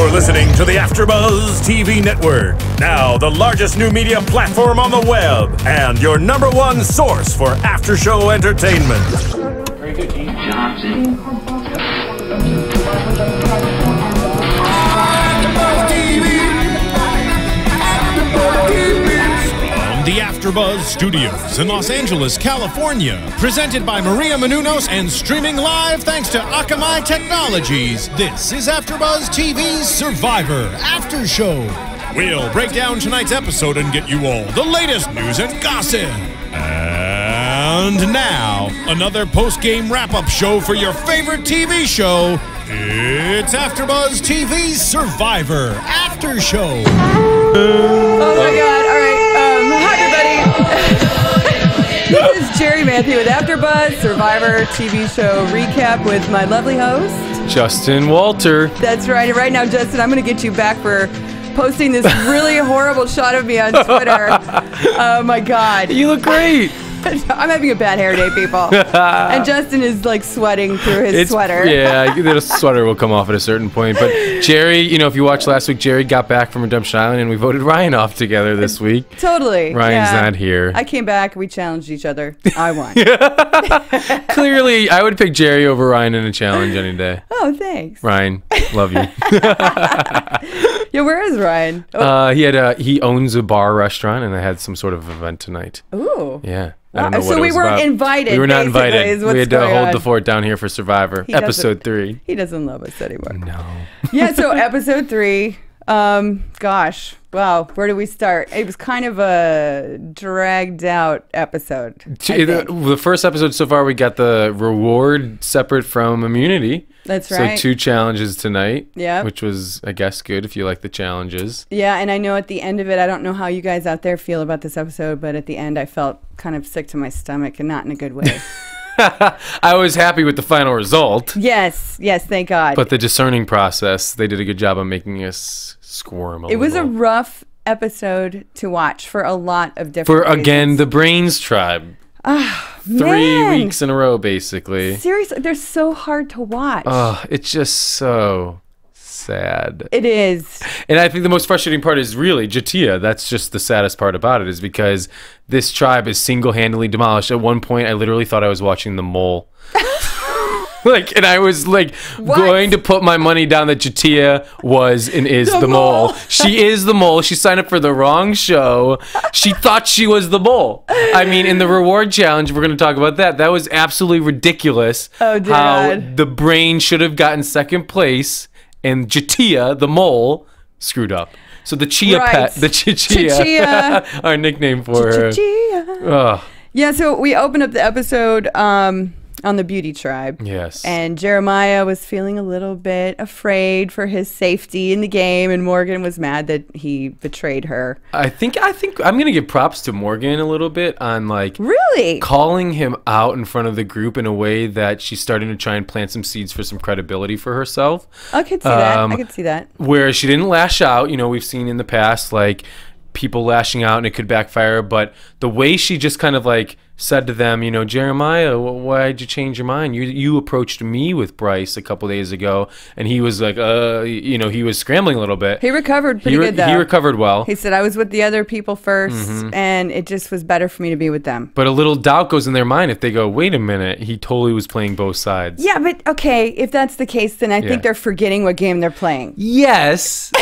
You're listening to the AFTERBUZZ TV Network, now the largest new media platform on the web, and your #1 source for after-show entertainment. Very good, Gene Johnson. The AFTERBUZZ Studios in Los Angeles, California. Presented by Maria Menounos and streaming live thanks to Akamai Technologies. This is AFTERBUZZ TV's Survivor After Show. We'll break down tonight's episode and get you all the latest news and gossip. And now, another post-game wrap-up show for your favorite TV show. It's AFTERBUZZ TV's Survivor After Show. Oh my God! All right, hi everybody. This is Jerri Manthey with AFTERBUZZ Survivor TV show recap with my lovely host Justin Walter. That's right. And right now, Justin, I'm going to get you back for posting this really horrible shot of me on Twitter. Oh my God! You look great. I'm having a bad hair day, people. And Justin is like sweating through his sweater. Yeah, the sweater will come off at a certain point. But Jerri, you know, if you watched last week, Jerri got back from Redemption Island and we voted Ryan off together this week. Totally. Ryan's not here. I came back, we challenged each other. I won. Clearly, I would pick Jerri over Ryan in a challenge any day. Oh, thanks. Ryan, love you. Yeah, where is Ryan? Oh. He owns a bar restaurant and they had some sort of event tonight. Ooh. Yeah. Wow. I don't know what So we weren't invited. We were not invited. We had to hold the fort down here for Survivor. Episode 3. He doesn't love us anymore. No. Yeah, so episode 3. Gosh. Wow. Where do we start? It was kind of a dragged out episode. The first episode so far, we got the reward separate from immunity. That's right. So 2 challenges tonight. Yeah. Which was, I guess, good if you like the challenges. Yeah, and I know at the end of it, I don't know how you guys out there feel about this episode, but at the end I felt kind of sick to my stomach and not in a good way. I was happy with the final result. Yes, thank God. But the discerning process, they did a good job of making us squirm a little. It was a rough episode to watch for a lot of different reasons. Again, the Brains Tribe. 3 weeks in a row, basically. Seriously, they're so hard to watch. Oh, it's just so sad. It is. And I think the most frustrating part is really Jatia. That's just the saddest part about it, is because this tribe is single-handedly demolished. At one point, I literally thought I was watching The Mole. And I was going to put my money down that Jatia was and is the mole. She is the mole. She signed up for the wrong show. She thought she was the mole. I mean, in the reward challenge, we're going to talk about that. That was absolutely ridiculous. Oh, Dad. How the brain should have gotten second place and Jatia, the mole, screwed up. So the Chia pet, the Chia, our nickname for her. Chia. Yeah, so we opened up the episode on the beauty tribe. Yes. And Jeremiah was feeling a little bit afraid for his safety in the game, and Morgan was mad that he betrayed her. I think I'm gonna give props to Morgan a little bit on really calling him out in front of the group in a way that she's starting to try and plant some seeds for some credibility for herself. I could see that. I could see that. Where she didn't lash out. You know, we've seen in the past people lashing out and it could backfire, but the way she just kind of said to them, you know, Jeremiah, why'd you change your mind? You approached me with Bryce a couple days ago, and he was you know, he was scrambling a little bit. He recovered pretty good, though. He recovered well. He said, I was with the other people first, and it just was better for me to be with them. But a little doubt goes in their mind if they go, wait a minute, he totally was playing both sides. Yeah, but okay, if that's the case, then I think they're forgetting what game they're playing. Yes.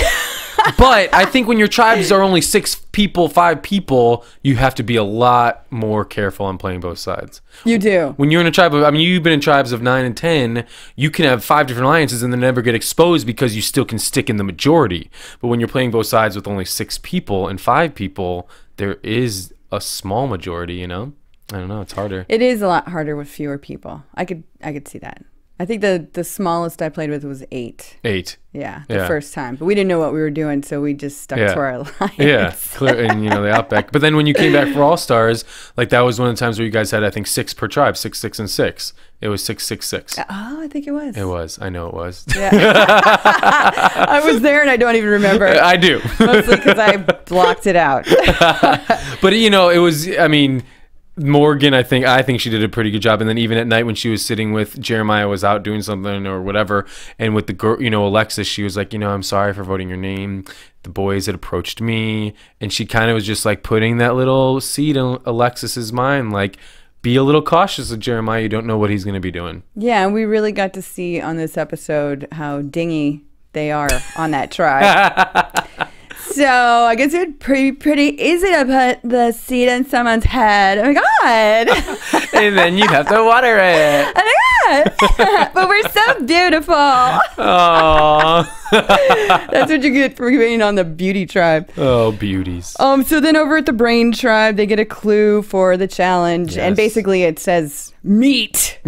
But I think when your tribes are only 6 people, 5 people, you have to be a lot more careful on playing both sides. You do. When you're in a tribe of, you've been in tribes of 9 and 10, you can have 5 different alliances and then never get exposed because you still can stick in the majority. But when you're playing both sides with only 6 people and 5 people, there is a small majority, you know? I don't know, it's harder. It is a lot harder with fewer people. I could see that. I think the smallest I played with was 8. 8. Yeah, the first time. But we didn't know what we were doing, so we just stuck to our alliance. Yeah, clear, and you know, the Outback. But then when you came back for All-Stars, that was one of the times where you guys had, I think, 6 per tribe, 6, 6, and 6. It was 6, 6, 6. Oh, I think it was. It was. I know it was. Yeah. I was there and I don't even remember. I do. Mostly because I blocked it out. But, you know, it was, Morgan, I think she did a pretty good job. And then even at night when she was sitting with Jeremiah was out doing something or whatever, and with the girl, Alexis, she was like, I'm sorry for voting your name. The boys had approached me, and she kind of was just like putting that little seed in Alexis's mind, like, be a little cautious of Jeremiah. You don't know what he's going to be doing. Yeah, and we really got to see on this episode how dingy they are on that tribe. So I guess it's pretty easy to put the seed in someone's head. Oh my God. And then you have to water it. Oh my God. But we're so beautiful. Aww. That's what you get for being on the beauty tribe. Oh, beauties. So then over at the brain tribe, they get a clue for the challenge. Yes. And basically it says meat.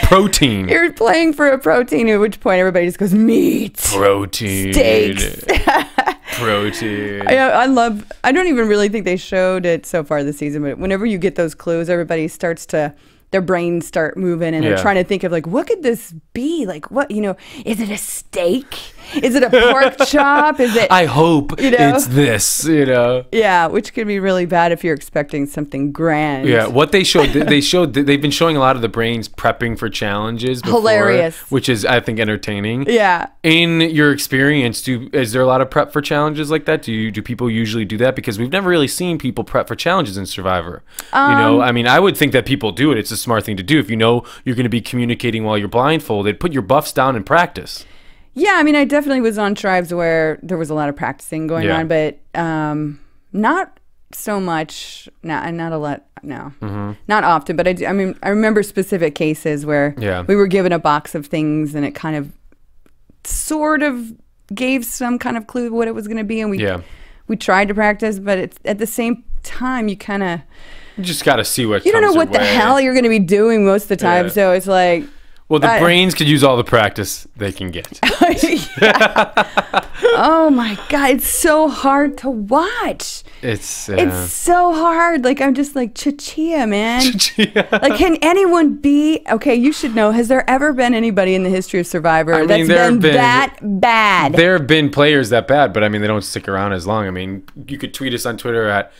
Protein. You're playing for a protein, at which point everybody just goes, meat. Protein. Steaks. Protein. I don't even really think they showed it so far this season, but whenever you get those clues, everybody starts to, their brains start moving and they're trying to think of like, what could this be? Like, what, is it a steak? Is it a pork chop? Is it? I hope it's this, Yeah, which could be really bad if you're expecting something grand. Yeah, what they've been showing a lot of the brains prepping for challenges before, hilarious, which is, I think, entertaining. Yeah. In your experience, is there a lot of prep for challenges like that? Do people usually do that? Because we've never really seen people prep for challenges in Survivor. I mean, I would think that people do it. It's a smart thing to do. If you know you're going to be communicating while you're blindfolded, put your buffs down and practice. Yeah, I mean, I definitely was on tribes where there was a lot of practicing going on, but not so much. Not a lot. No, not often. But I mean, I remember specific cases where we were given a box of things, and it kind of, sort of, gave some kind of clue what it was going to be, and we tried to practice, but it's at the same time you kind of just got to see what you don't know what the hell you're going to be doing most of the time, so it's like. Well, the brains could use all the practice they can get. Oh my God, it's so hard to watch. It's so hard. Like, I'm just like, Chachia, man. Chachia. Like, can anyone be, okay, you should know, has there ever been anybody in the history of Survivor that's been that bad? There have been players that bad, but I mean, they don't stick around as long. I mean, you could tweet us on Twitter at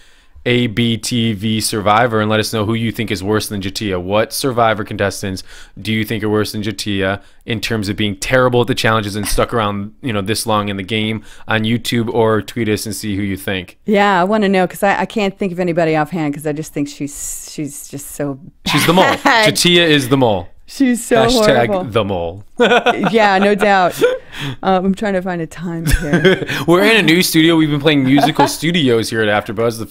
ABTV Survivor and let us know who you think is worse than Jatia. What Survivor contestants do you think are worse than Jatia in terms of being terrible at the challenges and stuck around, this long in the game on YouTube, or tweet us and see who you think. Yeah, I want to know because I can't think of anybody offhand because I just think she's just so bad. She's the mole. Jatia is the mole. She's so horrible. # the mole. Yeah, no doubt. I'm trying to find a time here. We're in a new studio. We've been playing musical studios here at AfterBuzz. The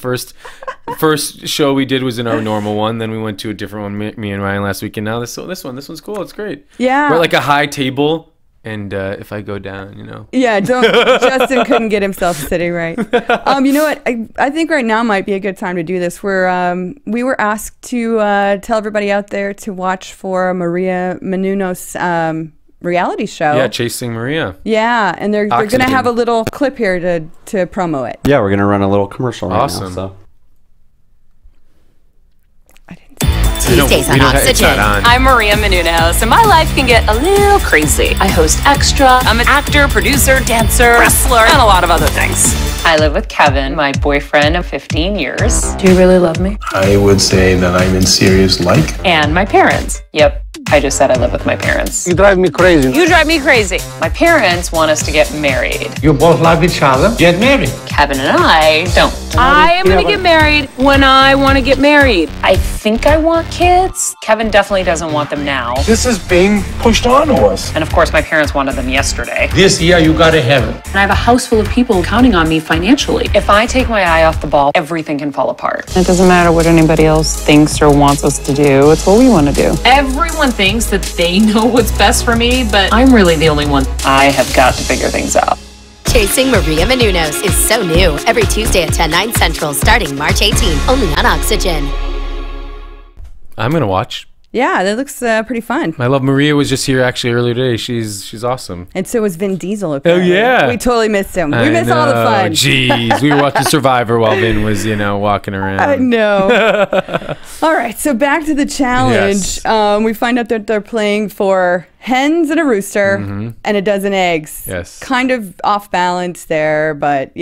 first show we did was in our normal one. Then we went to a different one, me and Ryan last week. And now this one's cool. It's great. Yeah. We're at like a high table. And if I go down, Yeah, Justin couldn't get himself sitting right. You know what? I think right now might be a good time to do this. We were asked to tell everybody out there to watch for Maria Menounos' reality show. Yeah, Chasing Maria. Yeah, and they're going to have a little clip here to promo it. Yeah, we're going to run a little commercial right now. Awesome. Tuesdays on Oxygen. I'm Maria Menounos, and my life can get a little crazy. I host Extra. I'm an actor, producer, dancer, wrestler, and a lot of other things. I live with Kevin, my boyfriend of 15 years. Do you really love me? I would say that I'm in serious like. And my parents. Yep. I just said I live with my parents. You drive me crazy. You drive me crazy. My parents want us to get married. You both love each other. Get married. Kevin and I don't. I am going to get married when I want to get married. I think I want kids. Kevin definitely doesn't want them now. This is being pushed on to us. And of course, my parents wanted them yesterday. This year, you gotta have it. And I have a house full of people counting on me financially. If I take my eye off the ball, everything can fall apart. It doesn't matter what anybody else thinks or wants us to do. It's what we want to do. Everyone thinks that they know what's best for me, but I'm really the only one. I have got to figure things out. Chasing Maria Menounos is so new. Every Tuesday at 10/9 Central, starting March 18, only on Oxygen. I'm going to watch. Yeah, that looks pretty fun. My love Maria was just here actually earlier today. She's awesome. And so was Vin Diesel. Apparently. Oh yeah, we totally missed him. We missed all the fun. Jeez, we were watching Survivor while Vin was walking around. I know. All right, so back to the challenge. Yes. We find out that they're playing for hens and a rooster and a dozen eggs. Yes. Kind of off balance there, but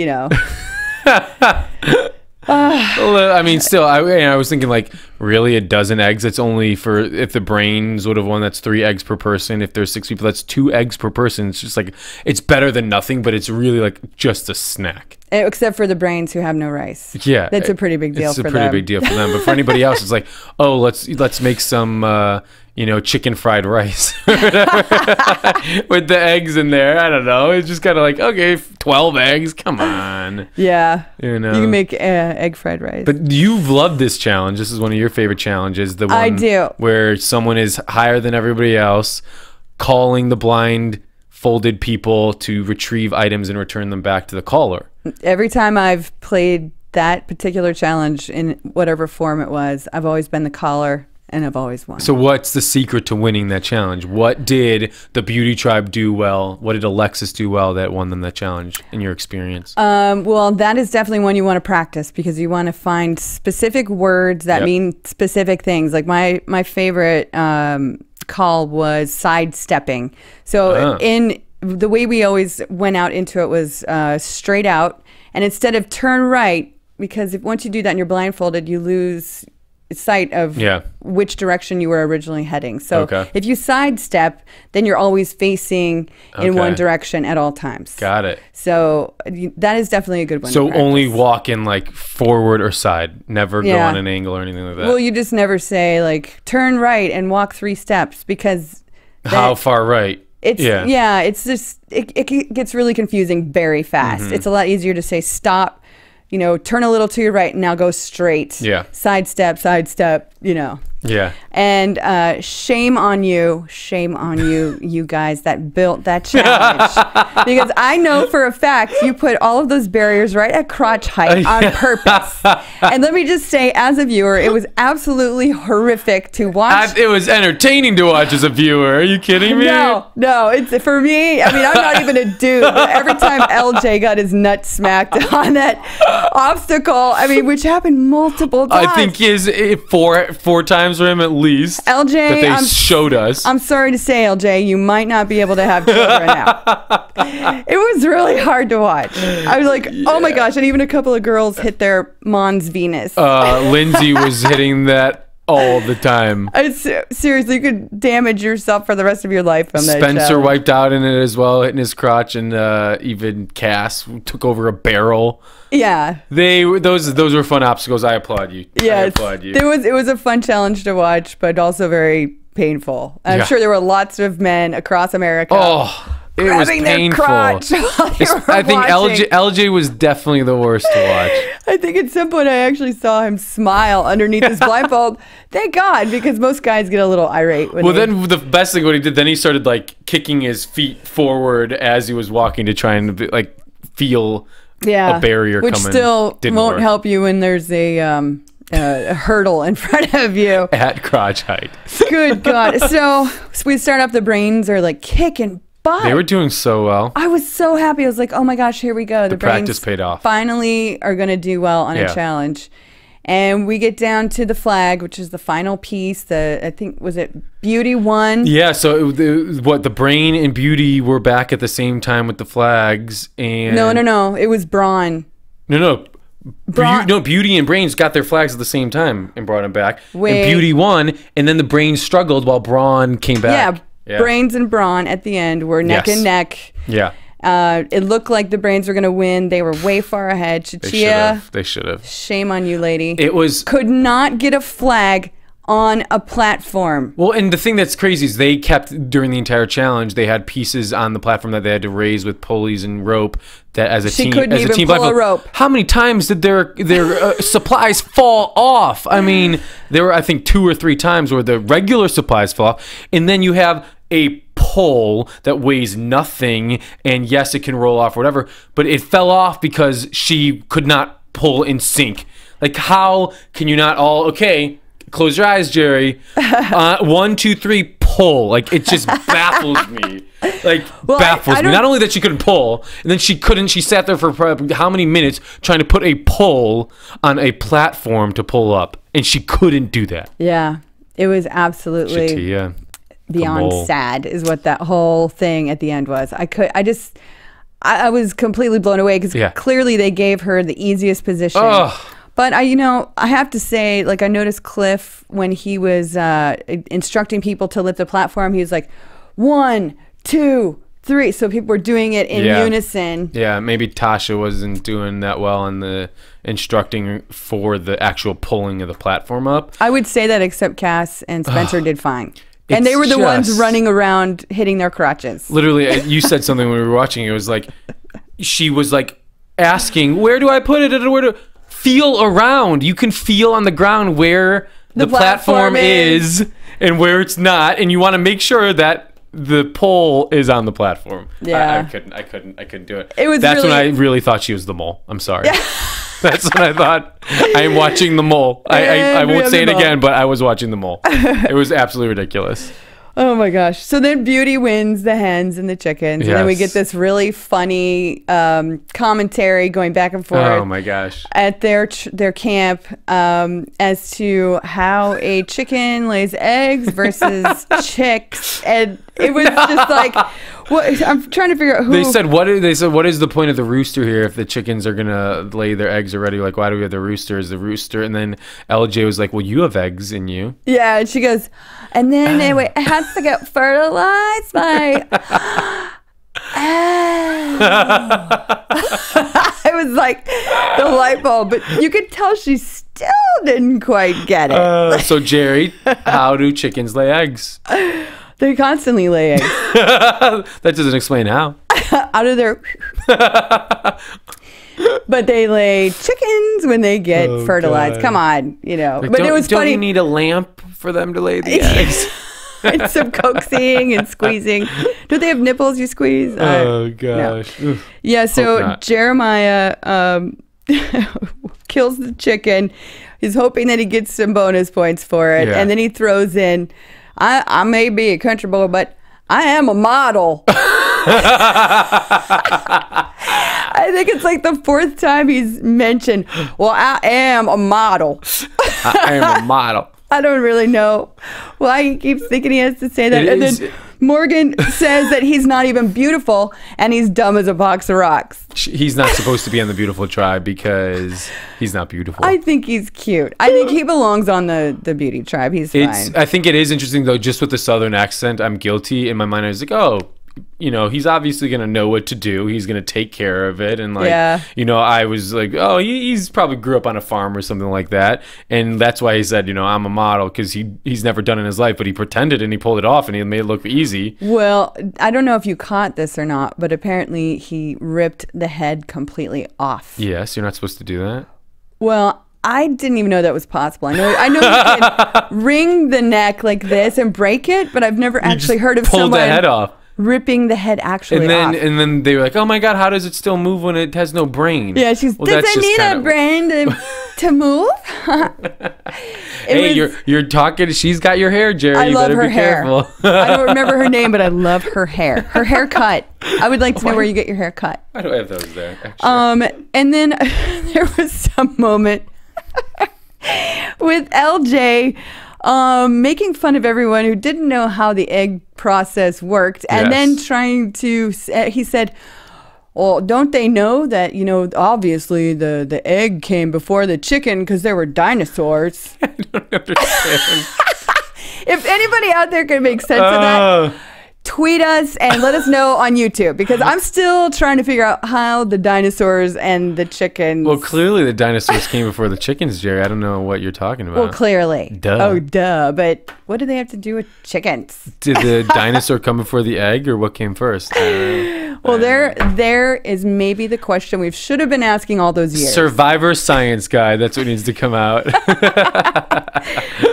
I mean, still, I was thinking like, really, a dozen eggs? It's only for if the brains would have won. That's 3 eggs per person. If there's 6 people, that's 2 eggs per person. It's just like it's better than nothing, but it's really like just a snack. Except for the brains who have no rice. Yeah, that's a pretty big deal for them. It's a pretty big deal for them. But for anybody else, it's like, oh, let's make some. Chicken fried rice with the eggs in there. I don't know. It's just kind of like, okay, 12 eggs. Come on. Yeah. You can make egg fried rice. But you've loved this challenge. This is one of your favorite challenges. The one I do. Where someone is higher than everybody else, calling the blindfolded people to retrieve items and return them back to the caller. Every time I've played that particular challenge in whatever form it was, I've always been the caller. And I've always won. So what's the secret to winning that challenge? What did the Beauty Tribe do well? What did Alexis do well that won them that challenge in your experience? Well, that is definitely one you want to practice because you want to find specific words that mean specific things. Like my favorite call was sidestepping. So in the way we always went out into it was straight out. And instead of turn right, because once you do that and you're blindfolded, you lose sight of which direction you were originally heading. So if you sidestep, then you're always facing in one direction at all times. Got it. So that is definitely a good one. So only walk in like forward or side, never go on an angle or anything like that. Well, you just never say like turn right and walk 3 steps because how far right? It's it's just it gets really confusing very fast. It's a lot easier to say stop. Turn a little to your right and now go straight. Yeah. Sidestep, Yeah. And shame on you, you guys that built that challenge. Because I know for a fact you put all of those barriers right at crotch height on purpose. And let me just say, as a viewer, it was absolutely horrific to watch. It was entertaining to watch as a viewer. Are you kidding me? No, it's for me. I mean, I'm not even a dude. But every time LJ got his nut smacked on that obstacle, I mean, which happened multiple times. I think is four times for him at least. LJ, that they showed us. I'm sorry to say, LJ, you might not be able to have children now. It was really hard to watch. I was like, oh my gosh, and even a couple of girls hit their Mons Venus. Lindsay was hitting that all the time. Seriously, you could damage yourself for the rest of your life from that Spencer challenge. wiped out in it as well, hitting his crotch, and even Cass took over a barrel. Yeah. Those were fun obstacles. I applaud you. Yeah, I applaud you. It was a fun challenge to watch, but also very painful. I'm sure there were lots of men across America. Oh, it was painful. I think LJ was definitely the worst to watch. I think at some point I actually saw him smile underneath his blindfold. Thank God, because most guys get a little irate. Then the best thing what he did, then he started like kicking his feet forward as he was walking to try and like feel a barrier which coming. Which still won't help you when there's a hurdle in front of you. At crotch height. Good God. So we start off, the brains are like kicking butt. They were doing so well. I was so happy. I was like, oh my gosh, here we go. The practice paid off. Finally are going to do well on a challenge. And we get down to the flag, which is the final piece. I think, was it Beauty won? Yeah, so the Brain and Beauty were back at the same time with the flags. And No. It was Brawn. No. Beauty and Brains got their flags at the same time and brought them back. And Beauty won, and then the Brains struggled while Brawn came back. Yeah, Brains and Brawn at the end were neck and neck. Yeah. It looked like the Brains were going to win. They were way far ahead. Chichia, they should have. Shame on you, lady. Could not get a flag on a platform. Well, and the thing that's crazy is they kept, during the entire challenge, they had pieces on the platform that they had to raise with pulleys and rope. That as a she team, couldn't even pull a rope. How many times did their supplies fall off? I mean, there were, I think, 2 or 3 times where the regular supplies fell off, and then you have a pole that weighs nothing, and yes, it can roll off or whatever, but it fell off because she could not pull in sync. Like, how can you not all, okay, close your eyes, Jerry. 1, 2, 3, pull. Like, it just baffles me. Like, baffles me. Not only that she couldn't pull, and then she sat there for how many minutes trying to put a pole on a platform to pull up, and she couldn't do that. Yeah, it was absolutely beyond sad is what that whole thing at the end was. I was completely blown away because clearly they gave her the easiest position. But I have to say, like, I noticed Cliff when he was instructing people to lift the platform, he was like, 1, 2, 3. So people were doing it in unison. Yeah, maybe Tasha wasn't doing that well in the instructing for the actual pulling of the platform up. I would say that, except Cass and Spencer did fine. And they were the ones running around hitting their crotches. Literally, you said something when we were watching. It was like, she was like asking, where do I put it? Where do feel around? You can feel on the ground where the platform is and where it's not, and you want to make sure that the pole is on the platform. Yeah, I couldn't do it. That's when I really thought she was the mole. I'm sorry. Yeah. That's when I thought, I am watching the mole. I won't say it again, but I was watching the mole. It was absolutely ridiculous. Oh my gosh. So then Beauty wins the hens and the chickens. Yes. And then we get this really funny commentary going back and forth. Oh my gosh. At their camp as to how a chicken lays eggs versus chicks. And it was just like, what, I'm trying to figure out who. They said, what is the point of the rooster here if the chickens are going to lay their eggs already? Like, why do we have the rooster as the rooster? And then LJ was like, well, you have eggs in you. Yeah. And she goes, and then anyway, it has to get fertilized by. It was like the light bulb, but you could tell she still didn't quite get it. So, Jerry, how do chickens lay eggs? They constantly lay eggs. That doesn't explain how. Out of their. But they lay chickens when they get fertilized. God. Come on, Like, but it was funny. Don't you need a lamp for them to lay the eggs? And some coaxing and squeezing. Don't they have nipples you squeeze? Oh gosh. No. Yeah. So Jeremiah kills the chicken. He's hoping that he gets some bonus points for it, and then he throws in, "I may be a country boy, but I am a model." I think it's like the fourth time he's mentioned, well, I am a model. I am a model. I don't really know why he keeps thinking he has to say that. Then Morgan says that he's not even beautiful and he's dumb as a box of rocks. He's not supposed to be on the beautiful tribe because he's not beautiful. I think he's cute. I think he belongs on the beauty tribe. He's fine. I think it is interesting, though, just with the southern accent. I'm guilty. In my mind, I was like, oh, he's obviously going to know what to do. He's going to take care of it. And I was like, oh, he's probably grew up on a farm or something like that. And that's why he said, I'm a model, because he's never done it in his life, but he pretended and he pulled it off and he made it look easy. Well, I don't know if you caught this or not, but apparently he ripped the head completely off. Yes, you're not supposed to do that. Well, I didn't even know that was possible. I know you can wring the neck like this and break it, but I've never actually heard of someone pulled the head off. Ripping the head actually off. And then they were like, oh my God, how does it still move when it has no brain? Yeah, does it need a brain to move? Hey, you're talking, she's got your hair, Jerry. I love better her be hair. Careful. I don't remember her name, but I love her hair. Her haircut. I would like to know where you get your hair cut. Why do I have those there, actually? And then there was some moment with LJ making fun of everyone who didn't know how the egg process worked, and then trying to, he said, well, don't they know that, obviously the egg came before the chicken because there were dinosaurs. I don't understand. If anybody out there can make sense of that, tweet us and let us know on YouTube, because I'm still trying to figure out how the dinosaurs and the chickens. Well, clearly the dinosaurs came before the chickens, Jerry. I don't know what you're talking about. Well, clearly. Duh. Oh, duh. But what do they have to do with chickens? Did the dinosaur come before the egg, or what came first? Well, there is maybe the question we should have been asking all those years. Survivor Science Guide. That's what needs to come out.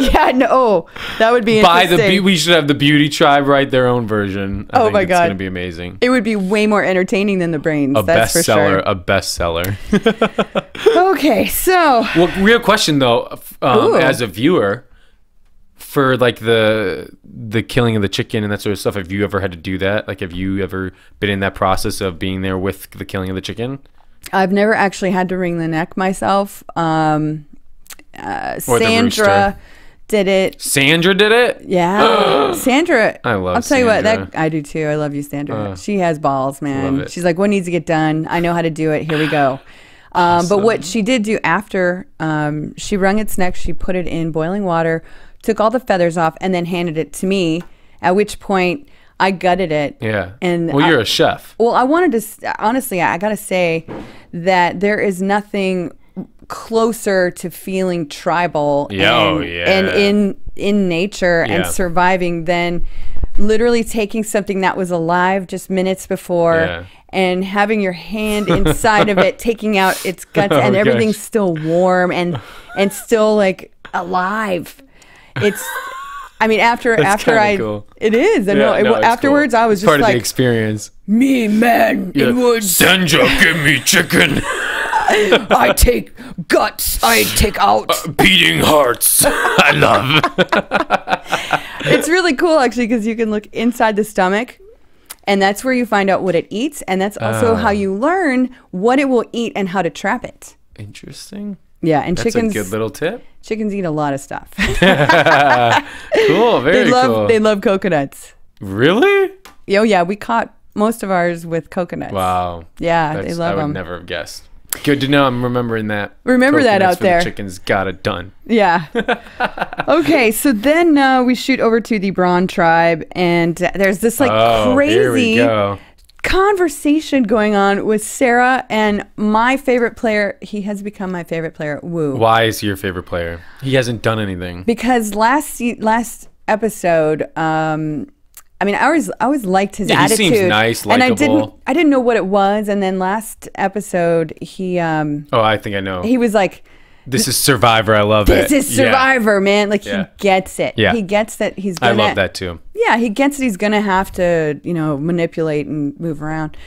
Yeah, no. That would be interesting. We should have the beauty tribe write their own version. I think my God. It's going to be amazing. It would be way more entertaining than the brains. That's for sure. A bestseller. Okay, so. Well, real question, though, as a viewer, for like the killing of the chicken and that sort of stuff, have you ever had to do that? Like, have you ever been in that process of being there with the killing of the chicken? I've never actually had to wring the neck myself. Sandra did it. Sandra did it? Yeah. Sandra. I love I'll tell you Sandra. what, I do too. I love you, Sandra. She has balls, man. She's like, what needs to get done? I know how to do it. Here we go. But what she did do after, she wrung its neck, she put it in boiling water, took all the feathers off, and then handed it to me, at which point I gutted it. Yeah. And well, you're a chef. Well, I wanted to, honestly, I got to say that there is nothing closer to feeling tribal and in nature and surviving than literally taking something that was alive just minutes before and having your hand inside of it, taking out its guts, and everything's still warm and still like alive. It's, I mean, after cool. It is. I know. Afterwards, cool. I was just part like, of the experience. Me, man, it was Sandra, give me chicken. I take guts. I take out beating hearts. I love. It's really cool actually because you can look inside the stomach, and that's where you find out what it eats, and that's also how you learn what it will eat and how to trap it. Interesting. Yeah, and that's chickens. A good little tip. Chickens eat a lot of stuff. Cool. Very cool. They love coconuts. Really? Oh yeah, we caught most of ours with coconuts. Wow. Yeah, they love them. I would never have guessed. Good to know. I'm remembering that. Remember that out there. The chickens got it done. Yeah. Okay, so then we shoot over to the Braun tribe, and there's this like crazy conversation going on with Sarah and my favorite player. He has become my favorite player, Wu. Why is he your favorite player? He hasn't done anything. Because last episode, I mean, I always liked his attitude. He seems nice, likable. And I didn't know what it was. And then last episode, he I think I know. He was like, "This is Survivor. I love it. This is Survivor, man." Like he gets it. Yeah. He gets that he's gonna. I love that too. Yeah, he gets that he's gonna have to, manipulate and move around.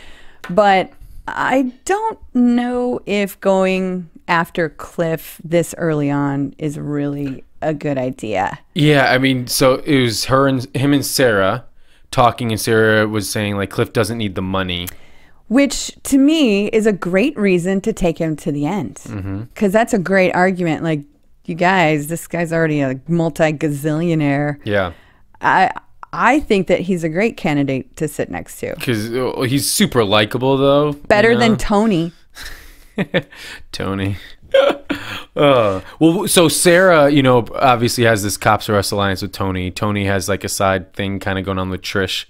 But I don't know if going after Cliff this early on is really a good idea. Yeah, I mean, so it was him and Sarah talking, and Sarah was saying like Cliff doesn't need the money, which to me is a great reason to take him to the end, because that's a great argument. Like, you guys, this guy's already a multi-gazillionaire. Yeah, I think that he's a great candidate to sit next to, because he's super likable though. Better than Tony. Tony. Well, so Sarah, obviously has this Cops R Us alliance with Tony. Tony has like a side thing kind of going on with Trish,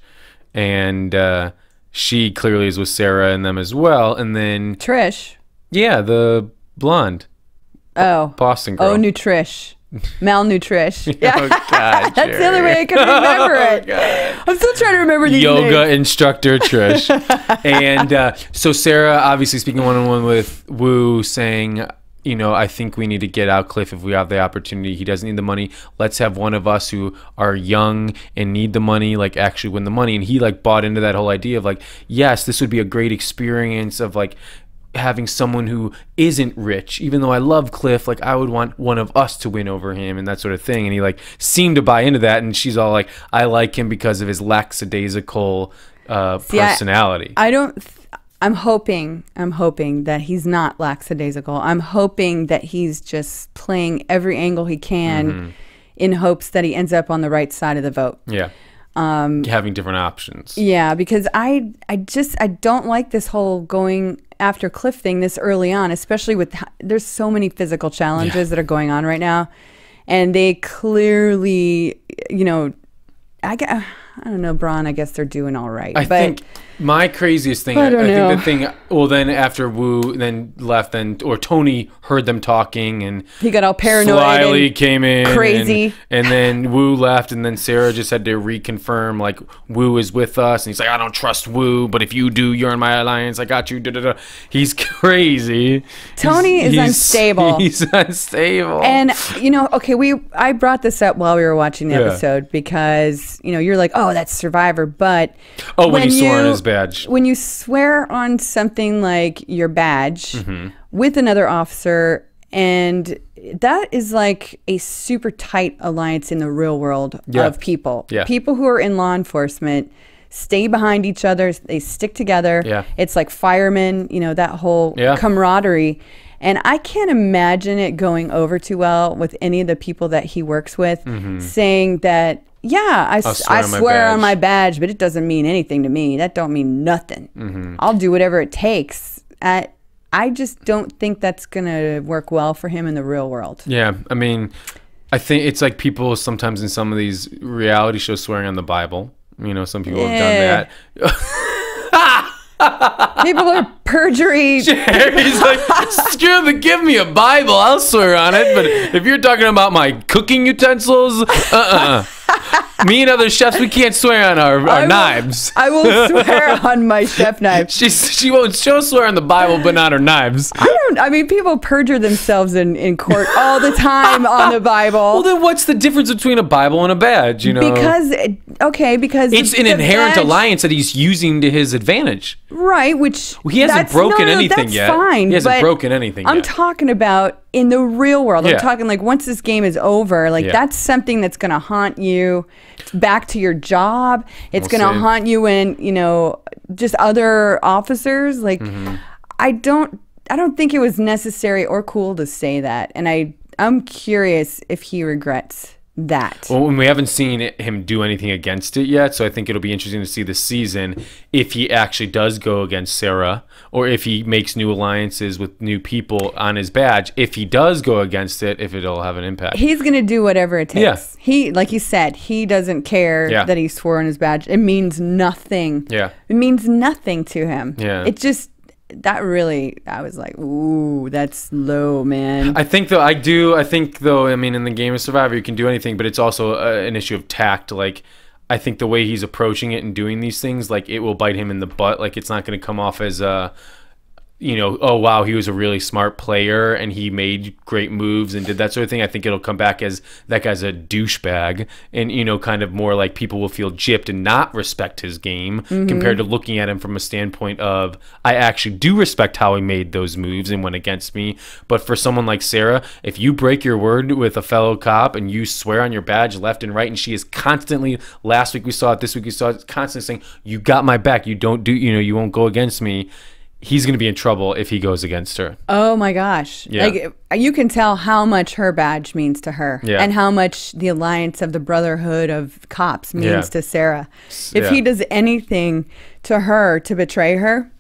and she clearly is with Sarah and them as well. And then Trish, yeah, the blonde, Boston girl. Oh, Nutrish. Malnutrish. Yeah. Oh, God, that's the only way I can remember it. God. I'm still trying to remember these yoga names. Instructor Trish. And so Sarah, obviously speaking one-on-one with Wu, saying, I think we need to get out Cliff if we have the opportunity. He doesn't need the money. Let's have one of us who are young and need the money, like, actually win the money. And he like bought into that whole idea of like, yes, this would be a great experience of like having someone who isn't rich. Even though I love Cliff, like I would want one of us to win over him and that sort of thing. And he like seemed to buy into that. And she's all like, I like him because of his lackadaisical personality. I'm hoping that he's not lackadaisical. I'm hoping that he's just playing every angle he can in hopes that he ends up on the right side of the vote. Yeah. Having different options. Yeah, because I don't like this whole going after Cliff thing this early on, especially with there's so many physical challenges that are going on right now, and they clearly, I don't know, Braun, I guess they're doing all right. I think my craziest thing, I think the thing, well, then after Wu then left, or Tony heard them talking, and he got all paranoid. Slyly came in, crazy, and then Wu left, and then Sarah just had to reconfirm like Wu is with us, and he's like, I don't trust Wu, but if you do, you're in my alliance. I got you. Da, da, da. He's crazy. Tony is unstable. He's unstable. And I brought this up while we were watching the episode because you're like, oh, that's Survivor, but when he swore on his badge. When you swear on something like your badge with another officer, and that is like a super tight alliance in the real world of people. Yeah. People who are in law enforcement stay behind each other. They stick together. Yeah. It's like firemen, that whole camaraderie. And I can't imagine it going over too well with any of the people that he works with, saying that, I swear on my badge, but it doesn't mean anything to me. That don't mean nothing. I'll do whatever it takes. I just don't think that's going to work well for him in the real world. Yeah, I mean, I think it's like people sometimes in some of these reality shows swearing on the Bible. You know, some people have done that. People are perjury. Jerry's like, screw the, give me a Bible, I'll swear on it. But if you're talking about my cooking utensils, me and other chefs, we can't swear on our knives. I will swear on my chef knife. She'll swear on the Bible, but not her knives. I mean, people perjure themselves in court all the time on the Bible. Well, then what's the difference between a Bible and a badge, you know? Because it's an inherent alliance that he's using to his advantage. Right, which... Well, he hasn't broken anything yet. That's fine. He hasn't broken anything yet. I'm talking about in the real world. I'm talking like once this game is over, like that's something that's going to haunt you back to your job. It's going to haunt you when, you know, just other officers. Like, I don't think it was necessary or cool to say that. And I'm curious if he regrets that. Well, we haven't seen him do anything against it yet, so I think it'll be interesting to see this season if he actually does go against Sarah, or if he makes new alliances with new people on his badge. If he does go against it, if it'll have an impact. He's gonna do whatever it takes. Yeah. He, like you said, he doesn't care that he swore on his badge. It means nothing. Yeah. It means nothing to him. Yeah. It just... That really, I was like, ooh, that's low, man. I think, I mean, in the game of Survivor, you can do anything, but it's also an issue of tact. Like, I think the way he's approaching it and doing these things, like, it will bite him in the butt. Like, it's not going to come off as you know, oh, wow, he was a really smart player and he made great moves and did that sort of thing. I think it'll come back as that guy's a douchebag, and, you know, kind of more like people will feel gypped and not respect his game compared to looking at him from a standpoint of, I actually do respect how he made those moves and went against me. But for someone like Sarah, if you break your word with a fellow cop and you swear on your badge left and right, and she is constantly, last week we saw it, this week we saw it, constantly saying, you got my back, you don't do, you know, you won't go against me. He's going to be in trouble if he goes against her. Oh my gosh. Yeah. Like, you can tell how much her badge means to her and how much the alliance of the Brotherhood of Cops means to Sarah. If he does anything to her to betray her,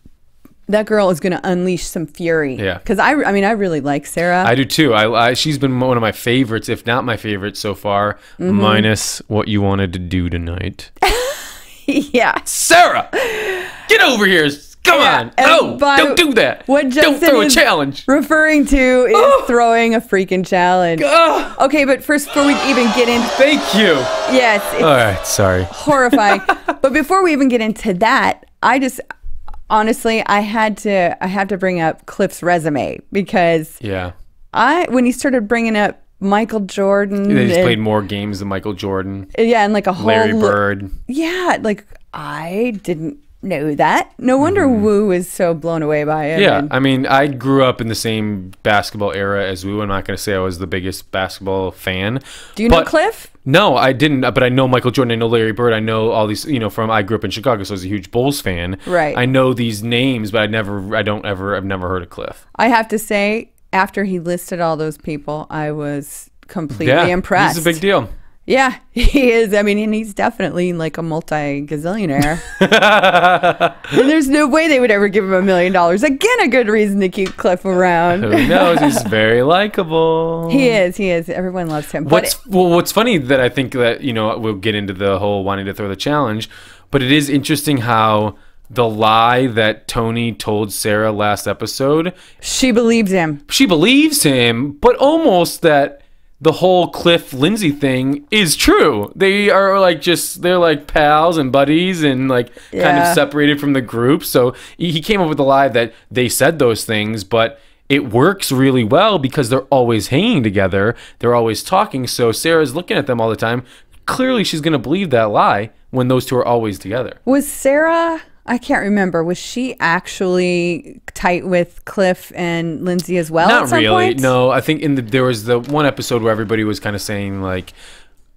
that girl is going to unleash some fury. Yeah. Because I mean, I really like Sarah. I do too. She's been one of my favorites, if not my favorite so far, minus what you wanted to do tonight. Yeah. Sarah, get over here. Come on. No, don't do that. What Justin don't throw a challenge. Referring to is throwing a freaking challenge. Okay, but first, before we even get in... Thank you. Yes. All right, sorry. Horrifying. But before we even get into that, honestly, I have to bring up Cliff's resume, because when he started bringing up Michael Jordan... He's played more games than Michael Jordan. Yeah, and like a whole... Larry Bird. Yeah, like, I didn't know that. No wonder Wu is so blown away by it. Yeah, I mean, I grew up in the same basketball era as Wu. I'm not going to say I was the biggest basketball fan. Do you know Cliff? No, I didn't, but I know Michael Jordan, I know Larry Bird, I know all these, you know, I grew up in Chicago, so I was a huge Bulls fan. Right. I know these names, but I've never heard of Cliff. I have to say, after he listed all those people, I was completely impressed. He's a big deal. Yeah, he is. I mean, and he's definitely like a multi-gazillionaire. And there's no way they would ever give him $1 million. Again, a good reason to keep Cliff around. Who knows? He's very likable. He is. Everyone loves him. What's funny that I think that, you know, we'll get into the whole wanting to throw the challenge, but it is interesting how the lie that Tony told Sarah last episode. She believes him. She believes him, but almost that the whole Cliff Lindsay thing is true. They are like they're like pals and buddies and like kind of separated from the group. So he came up with the lie that they said those things, but it works really well because they're always hanging together. They're always talking. So Sarah's looking at them all the time. Clearly she's going to believe that lie when those two are always together. Was Sarah... I can't remember. Was she actually tight with Cliff and Lindsay as well? Not at some really. point? No, I think there was the one episode where everybody was kind of saying like,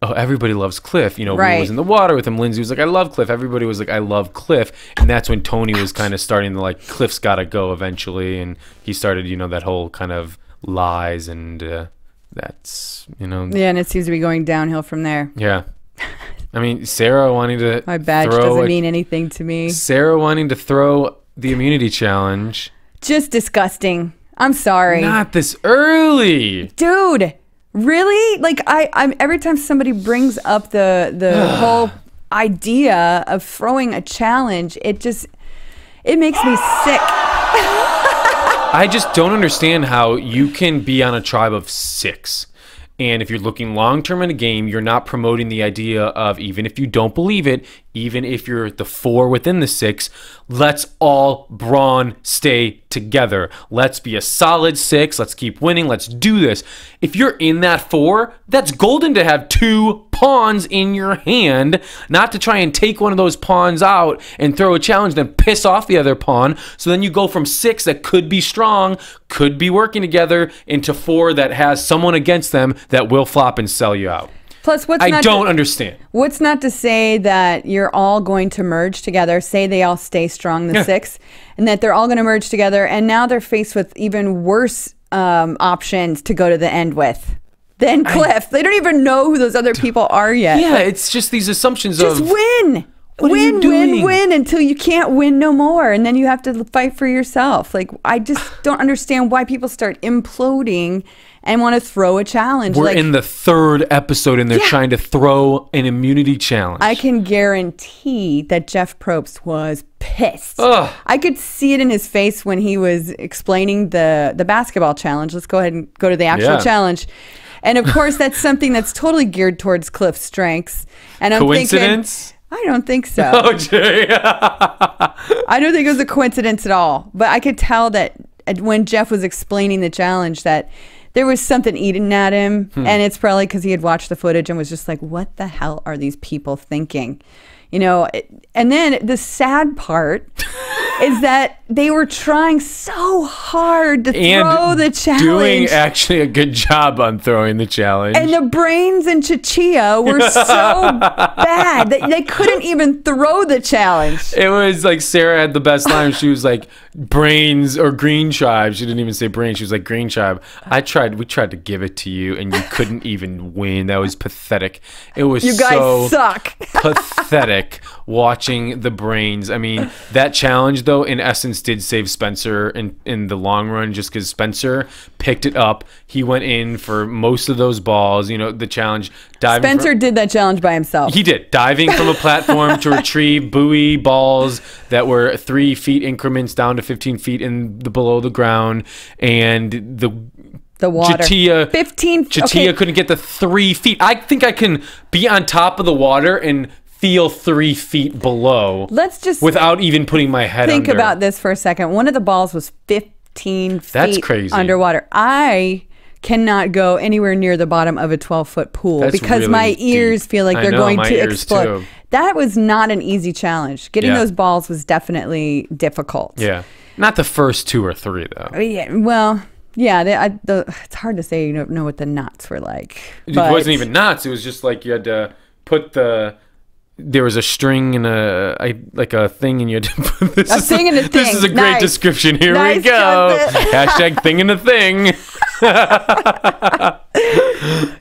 "Oh, everybody loves Cliff." You know, Wu was in the water with him. Lindsay was like, "I love Cliff." Everybody was like, "I love Cliff," and that's when Tony was kind of starting to like, Cliff's got to go eventually, and he started, you know, that whole kind of lies, and that's, you know, yeah, and it seems to be going downhill from there. Yeah. I mean, Sarah wanting to my badge doesn't mean anything to me. Sarah wanting to throw the immunity challenge. Just disgusting. I'm sorry. Not this early. Dude, really? Like, I'm every time somebody brings up the whole idea of throwing a challenge, it makes me sick. I just don't understand how you can be on a tribe of 6. And if you're looking long-term in a game, you're not promoting the idea of, even if you don't believe it, even if you're the 4 within the 6, let's all brawn stay together. Let's be a solid 6. Let's keep winning. Let's do this. If you're in that 4, that's golden to have 2 pawns in your hand, not to try and take one of those pawns out and throw a challenge, then piss off the other pawn. So then you go from 6 that could be strong, could be working together, into 4 that has someone against them that will flop and sell you out. Plus, I don't understand. What's not to say that you're all going to merge together, say they all stay strong, the 6, and that they're all going to merge together, and now they're faced with even worse options to go to the end with. Then Cliff. They don't even know who those other people are yet. Yeah, it's just these assumptions just of... win! Win until you can't win no more. And then you have to fight for yourself. Like, I just don't understand why people start imploding and want to throw a challenge. We're in the 3rd episode and they're trying to throw an immunity challenge. I can guarantee that Jeff Probst was pissed. Ugh. I could see it in his face when he was explaining the basketball challenge. Let's go ahead and go to the actual challenge. And of course, that's something that's totally geared towards Cliff's strengths. And I'm Coincidence? thinking, I don't think so. Oh, Jerry. I don't think it was a coincidence at all. But I could tell that when Jeff was explaining the challenge that there was something eating at him. And it's probably because he had watched the footage and was just like, what the hell are these people thinking? You know, and then the sad part is that they were trying so hard to throw the challenge. Doing actually a good job on throwing the challenge. And the brains in Chachia were so bad that they couldn't even throw the challenge. It was like Sarah had the best line. She was like, brains or green tribe. She didn't even say brains. She was like, green tribe. We tried to give it to you and you couldn't even win. That was pathetic. It was you guys suck. Pathetic watching the brains. I mean, that challenge though in essence did save Spencer in the long run, just because Spencer picked it up. He went in for most of those balls. You know, the challenge diving. Spencer did that challenge by himself. He did, diving from a platform to retrieve buoy balls that were 3 feet increments down to 15 feet below the ground, and the water. Chatia couldn't get the 3 feet. I think I can be on top of the water and feel 3 feet below. Let's just without even putting my head think under. about this for a second. One of the balls was 15 feet That's crazy. Underwater. I cannot go anywhere near the bottom of a 12-foot pool because really my ears feel like they're going to explode. Too. That was not an easy challenge. Getting those balls was definitely difficult. Yeah. Not the first 2 or 3 though. Yeah. Well, yeah, it's hard to say. You don't know what the knots were like. It wasn't even knots. It was just like you had to put there was a string and a thing, and you had to put this. A thing and a thing. This is a great description. Here we go. Hashtag thing and a thing.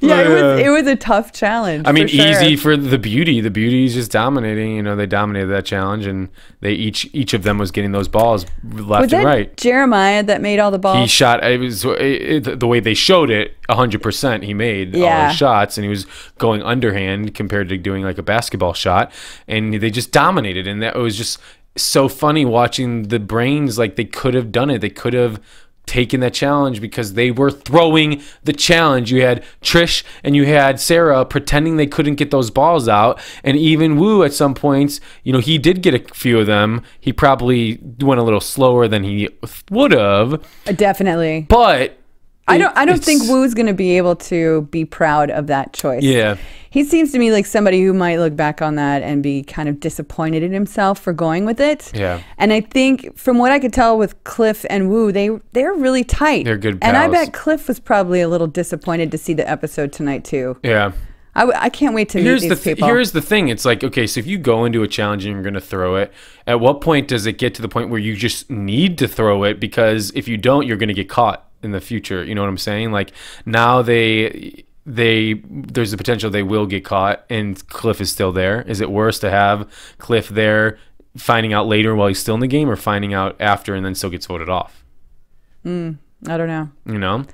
Yeah, it was a tough challenge. I mean, easy for the beauty. The beauty is just dominating. You know, they dominated that challenge, and they each of them was getting those balls left and right. Jeremiah that made all the balls. He shot. It was the way they showed it. 100%. He made all his shots, and he was going underhand compared to doing like a basketball shot, and they just dominated. And that was just so funny watching the brains. Like, they could have done it. They could have taken that challenge because they were throwing the challenge. You had Trish and you had Sarah pretending they couldn't get those balls out, and even Wu at some points, you know, he did get a few of them. He probably went a little slower than he would have. Definitely. But I don't think Wu's going to be able to be proud of that choice. Yeah. He seems to me like somebody who might look back on that and be kind of disappointed in himself for going with it. Yeah. And I think from what I could tell with Cliff and Wu, they're really tight. They're good pals. And I bet Cliff was probably a little disappointed to see the episode tonight too. Yeah. I can't wait to meet these people. Here's the thing. It's like, okay, so if you go into a challenge and you're going to throw it, at what point does it get to the point where you just need to throw it? Because if you don't, you're going to get caught in the future. You know what I'm saying? Like, now there's the potential they will get caught, and Cliff is still there. Is it worse to have Cliff there finding out later while he's still in the game, or finding out after and then still gets voted off? I don't know. You know?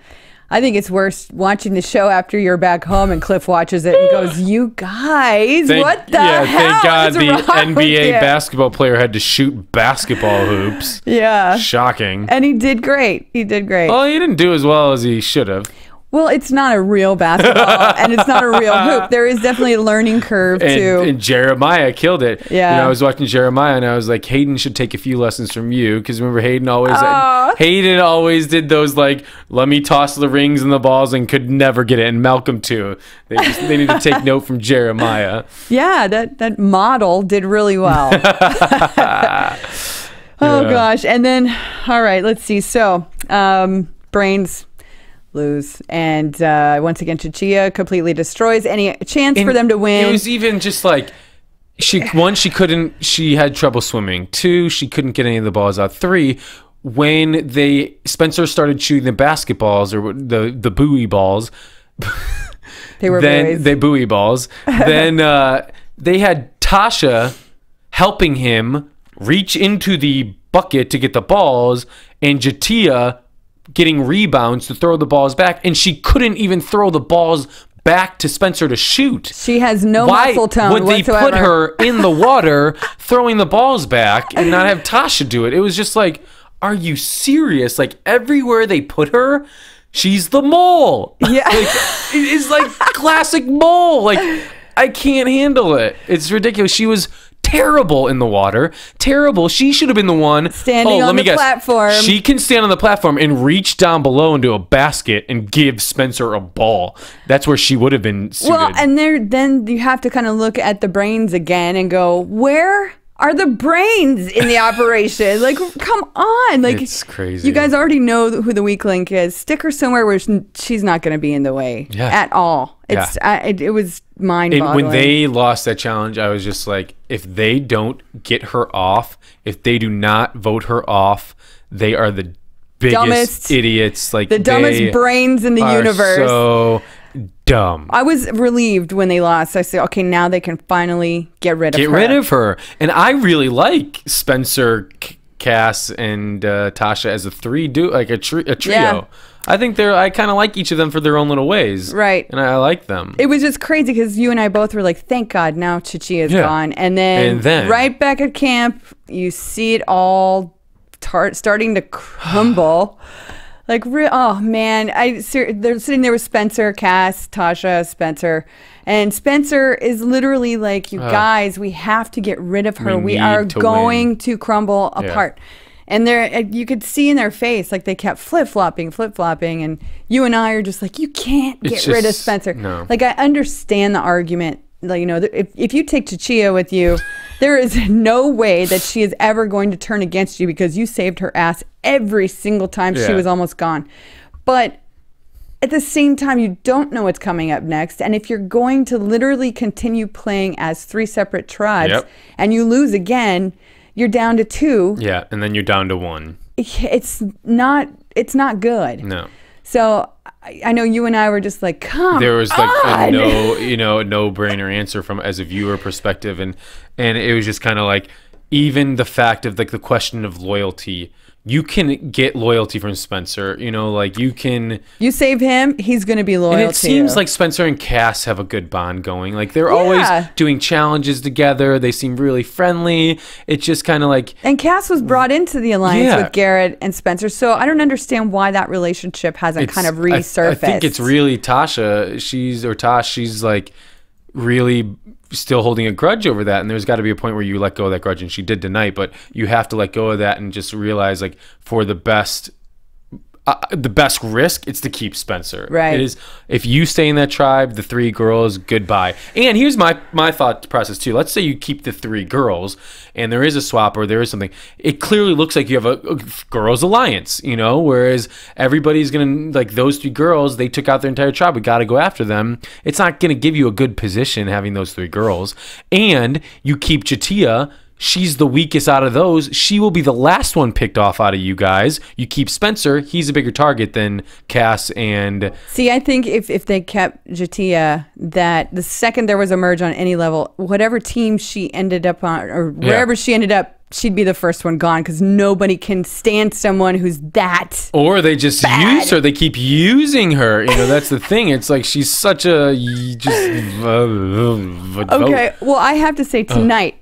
I think it's worse watching the show after you're back home and Cliff watches it and goes, "You guys, what the hell?" Thank God is the wrong NBA with you?" basketball player had to shoot basketball hoops. Yeah. Shocking. And he did great. He did great. Well, he didn't do as well as he should have. Well, it's not a real basketball, and it's not a real hoop. There is definitely a learning curve, too. And Jeremiah killed it. Yeah. You know, I was watching Jeremiah, and I was like, Hayden should take a few lessons from you, because remember, Hayden always did those, like, let me toss the rings and the balls and could never get it, and Malcolm, too. They need to take note from Jeremiah. Yeah, that model did really well. Gosh. And then, all right, let's see. So, Brains lose, and once again Chichilla completely destroys any chance for them to win. It was even just like she had trouble swimming. 2, she couldn't get any of the balls out. 3, when Spencer started shooting the basketballs or the buoy balls, they were buoy balls. Then they had Tasha helping him reach into the bucket to get the balls, and Chichilla getting rebounds to throw the balls back, and she couldn't even throw the balls back to Spencer to shoot. She has no muscle tone whatsoever. Why would they put her in the water throwing the balls back and not have Tasha do it? It was just like, are you serious? Like, everywhere they put her, she's the mole. Yeah. Like, it's like classic mole. Like, I can't handle it. It's ridiculous. She was terrible in the water. Terrible. She should have been the one standing on the platform. She can stand on the platform and reach down below into a basket and give Spencer a ball. That's where she would have been suited. Well, and then you have to kind of look at the brains again and go, where are the brains in the operation? Like, come on. Like, it's crazy. You guys already know who the weak link is. Stick her somewhere where she's not going to be in the way at all. It was mind-boggling. When they lost that challenge, I was just like, if they don't get her off, if they do not vote her off, they are the biggest idiots. Like, the dumbest brains in the universe. So dumb. I was relieved when they lost. I said, okay, now they can finally get rid of her. And I really like Spencer, Cass, and Tasha as a trio. Yeah. I think I kind of like each of them for their own little ways. Right. And I like them. It was just crazy because you and I both were like, thank God now Chichilla is gone. And then right back at camp, you see it all starting to crumble. Like, oh man, they're sitting there with Spencer, Cass, Tasha, Spencer. And Spencer is literally like, you guys, we have to get rid of her. We are going to crumble apart. And you could see in their face, like they kept flip-flopping. And you and I are just like, you can't get rid of Spencer. No. Like, I understand the argument. Like, you know, if you take Chichilla with you, there is no way that she is ever going to turn against you because you saved her ass every single time she was almost gone. But at the same time, you don't know what's coming up next. And if you're going to literally continue playing as 3 separate tribes and you lose again, you're down to 2. Yeah, and then you're down to 1. It's not good. No. So I know you and I were just like, come there was like on. a no-brainer answer from as a viewer perspective, and it was just kind of like, even the fact of like the question of loyalty. You can get loyalty from Spencer, you know, like you save him, he's going to be loyal to you. And it seems like Spencer and Cass have a good bond going. Like they're always doing challenges together. They seem really friendly. It's just kind of like... And Cass was brought into the alliance with Garrett and Spencer. So I don't understand why that relationship hasn't kind of resurfaced. I think it's really Tasha. She's like really still holding a grudge over that, and there's got to be a point where you let go of that grudge, and she did tonight, but you have to let go of that and just realize, like, for the best risk, it's to keep Spencer. Right. It is, if you stay in that tribe, the 3 girls, goodbye. And here's my thought process too. Let's say you keep the 3 girls and there is a swap or there is something. It clearly looks like you have a girls alliance, you know, whereas everybody's going to, like, those 3 girls, they took out their entire tribe. We got to go after them. It's not going to give you a good position having those 3 girls. And you keep Chichilla. She's the weakest out of those. She will be the last one picked off out of you guys. You keep Spencer. He's a bigger target than Cass and... See, I think if they kept Chichilla, that the second there was a merge on any level, whatever team she ended up on or wherever she ended up, she'd be the first one gone because nobody can stand someone who's that. Or they just use her. They keep using her. You know, that's the thing. It's like she's such a Okay, well, I have to say tonight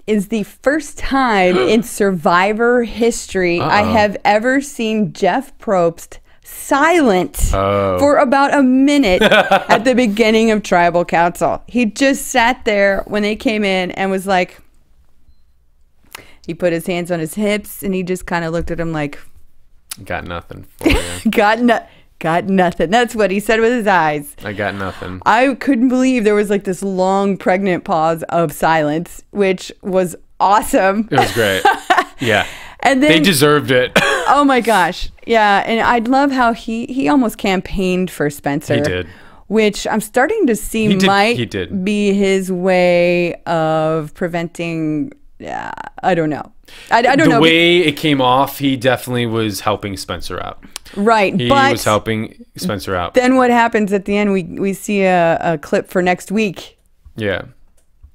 is the first time in Survivor history I have ever seen Jeff Probst silent for about a minute at the beginning of Tribal Council. He just sat there when they came in and was like, he put his hands on his hips and he just kind of looked at him like, got nothing for you. got nothing. That's what he said with his eyes. I got nothing. I couldn't believe there was like this long pregnant pause of silence, which was awesome. It was great. Yeah. And then, they deserved it. Oh my gosh. Yeah. And I love how he almost campaigned for Spencer. He did. Which I'm starting to see might be his way of preventing, I don't know. I don't know. The way it came off, he definitely was helping Spencer out. Right. He was helping Spencer out. Then what happens at the end, we see a clip for next week. Yeah.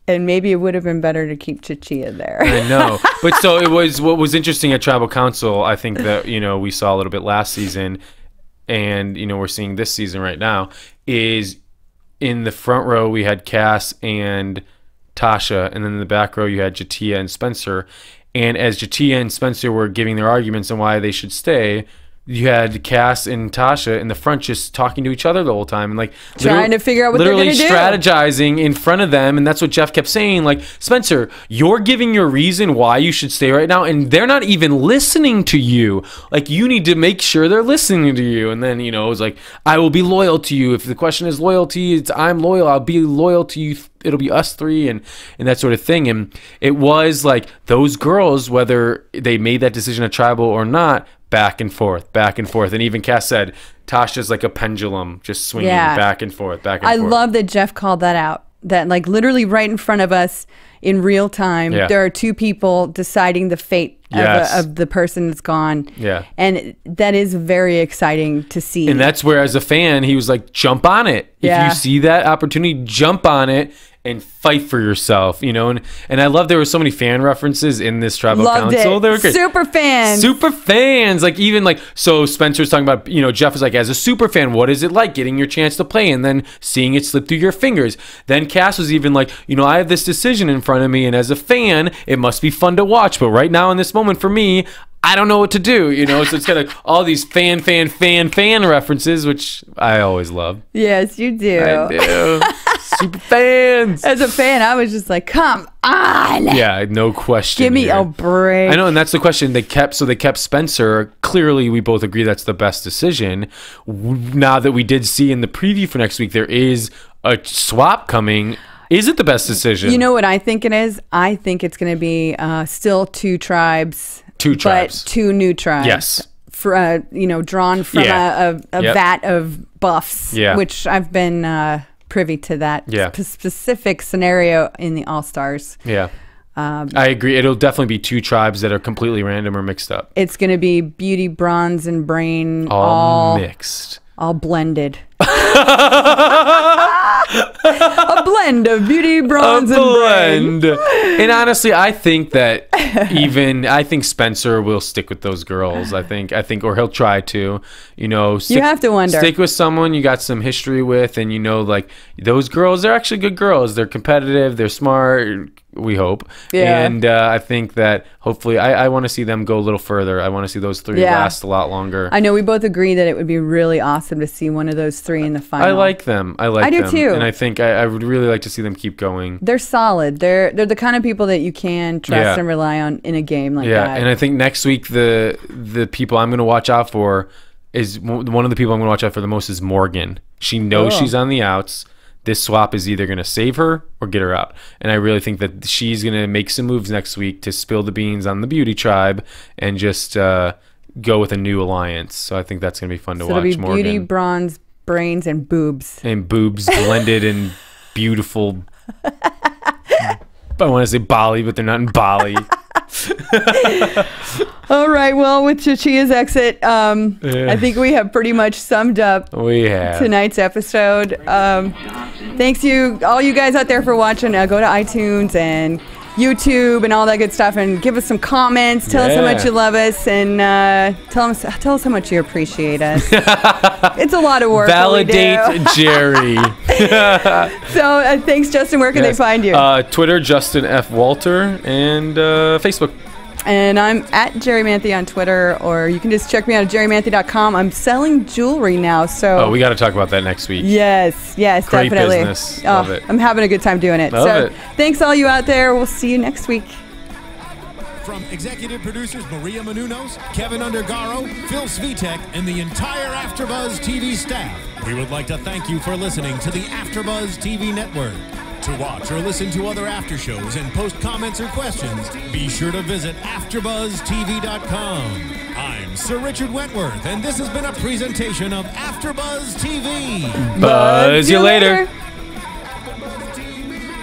And maybe it would have been better to keep Chichia there. I know. But so it was, what was interesting at Tribal Council, I think that, you know, we saw a little bit last season and, you know, we're seeing this season right now, is in the front row we had Cass and Tasha, and then in the back row you had Jatia and Spencer. And as Jatia and Spencer were giving their arguments on why they should stay, you had Cass and Tasha in the front just talking to each other the whole time and like trying to figure out what they're going to do. Literally strategizing in front of them. And that's what Jeff kept saying. Like, Spencer, you're giving your reason why you should stay right now. And they're not even listening to you. Like, you need to make sure they're listening to you. And then, you know, it was like, I will be loyal to you. If the question is loyalty, it's I'm loyal. I'll be loyal to you. It'll be us three and that sort of thing. And it was like those girls, whether they made that decision at Tribal or not, back and forth. And even Cass said, Tasha's like a pendulum, just swinging back and forth. I love that Jeff called that out. That like literally right in front of us in real time, there are two people deciding the fate of the person that's gone. Yeah. And that is very exciting to see. And that's where, as a fan, he was like, jump on it. If you see that opportunity, jump on it and fight for yourself, you know. And I love there were so many fan references in this Tribal Council. They were great. Super fans. Like, even like, so Spencer's talking about, you know, Jeff is like, as a super fan, what is it like getting your chance to play and then seeing it slip through your fingers? Then Cass was even like, you know, I have this decision in front of me, and as a fan, it must be fun to watch, but right now in this moment for me, I don't know what to do, you know. So it's kind of all these fan references, which I always love. Yes, you do. I do. Super fans. As a fan, I was just like, come on. Yeah, no question. Give me a break. I know, and that's the question. They kept Spencer. Clearly, we both agree that's the best decision. Now that we did see in the preview for next week, there is a swap coming. Is it the best decision? You know what I think it is? I think it's going to be still two tribes. But two new tribes. Yes. For, you know, drawn from a vat of buffs, which I've been privy to that specific scenario in the All-Stars. Yeah. I agree. It'll definitely be two tribes that are completely random or mixed up. It's going to be beauty, bronze, and brain all mixed. All blended. A blend of beauty, bronze, and brain. And honestly, I think that I think Spencer will stick with those girls. I think, or he'll try to, you know. You have to wonder. Stick with someone you got some history with, and you know, like those girls, they're actually good girls. They're competitive. They're smart. We hope. Yeah. And I think that hopefully, I want to see them go a little further. I want to see those three last a lot longer. I know we both agree that it would be really awesome to see one of those three in the final. I like them. I do too. And I think I would really like to see them keep going. They're solid. They're the kind of people that you can trust and rely on in a game like that. Yeah, and I think next week the people I'm going to watch out for is one of the people I'm going to watch out for the most is Morgan. She knows she's on the outs. This swap is either going to save her or get her out. And I really think that she's going to make some moves next week to spill the beans on the beauty tribe and just go with a new alliance. So I think that's going to be fun to watch. It'll be Morgan. Beauty, bronze, brains, and boobs. And boobs blended in beautiful... I want to say Bali, but they're not in Bali. All right. Well, with Chichia's exit, I think we have pretty much summed up tonight's episode. Thanks all you guys out there for watching. Go to iTunes and YouTube and all that good stuff, and give us some comments. Tell us how much you love us, and tell us how much you appreciate us. It's a lot of work. Validate Jerri. So thanks, Justin. Where can they find you? Twitter, Justin F. Walter, and Facebook. And I'm at Jerri Manthey on Twitter, or you can just check me out at jerrimanthey.com. I'm selling jewelry now, so... Oh, we got to talk about that next week. Yes, Great definitely. Business. Love it. I'm having a good time doing it. Love it. Thanks all you out there. We'll see you next week. From executive producers Maria Menounos, Kevin Undergaro, Phil Svitek, and the entire AfterBuzz TV staff, we would like to thank you for listening to the AfterBuzz TV network. To watch or listen to other after shows and post comments or questions, be sure to visit AfterBuzzTV.com. I'm Sir Richard Wentworth, and this has been a presentation of AfterBuzz TV. Buzz you later.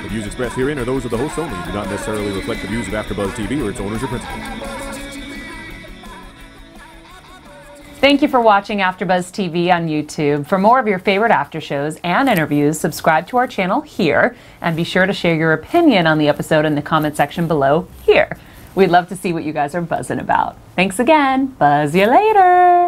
The views expressed herein are those of the hosts only, do not necessarily reflect the views of AfterBuzz TV or its owners or principals. Thank you for watching AfterBuzz TV on YouTube. For more of your favorite after shows and interviews, subscribe to our channel here, and be sure to share your opinion on the episode in the comment section below here. We'd love to see what you guys are buzzing about. Thanks again. Buzz you later.